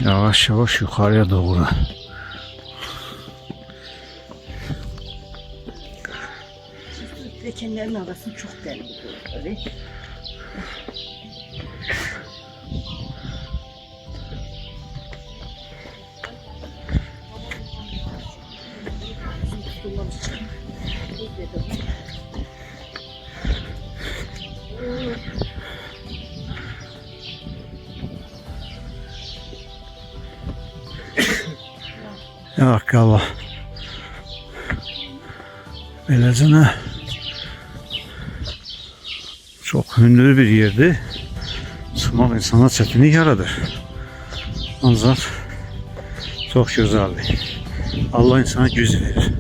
Yavaş yavaş yukarıya doğru. Lekenlerin arası çok derin. Böyle. Ya Allah. Beləcənə çok hündür bir yerdi. Çıkmak insana çətinlik yaradır. Ancak çok güzeldi. Allah insana güc verir.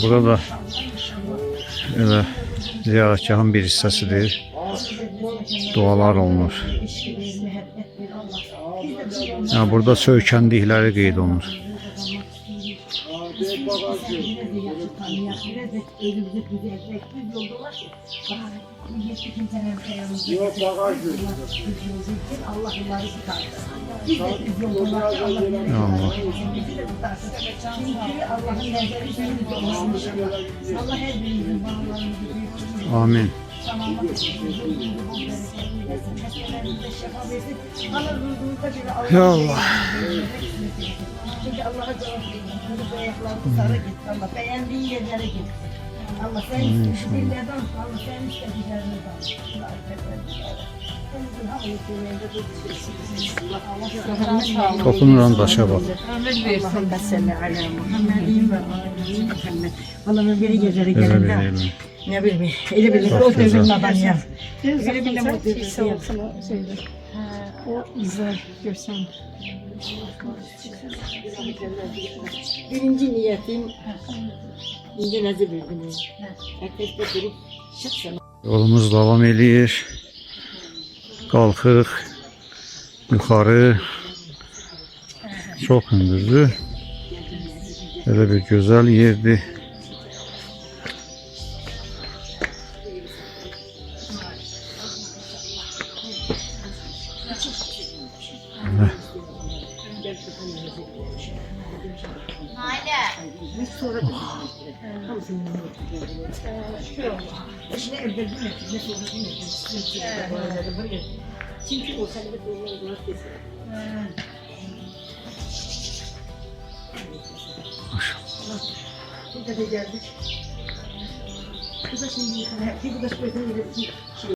Burada elə ziyarətgahın bir hissəsidir. Dualar olunur. Yani burada söykəndikləri qeyd olunur. Amin. Ya Allah. Çünkü Allah'a cevap verin. Bu ayaklarını sarı git. Allah beğendiğin yerlere git. Allah sen istediklerden Allah sen istediklerini Dokunuran taşa bak. Allah'ım salli ala Muhammedin ve ali Muhammed. Vallahi biri geceleri gelirler. Ne bileyim. Eli birlikte o devrin adam ya. Eli birlikte o devrin. O güzel görsem. Birinci niyetim indi nezir bildim. Herkes de durup çıksın. Yolumuz devam eləyir. Qalxırıq yuxarı. Çox hündürdür. Belə bir gözəl yerdir. Çünkü o kalbe doğru kesin. Burada da geldik. Bu da şimdi bu da şöyle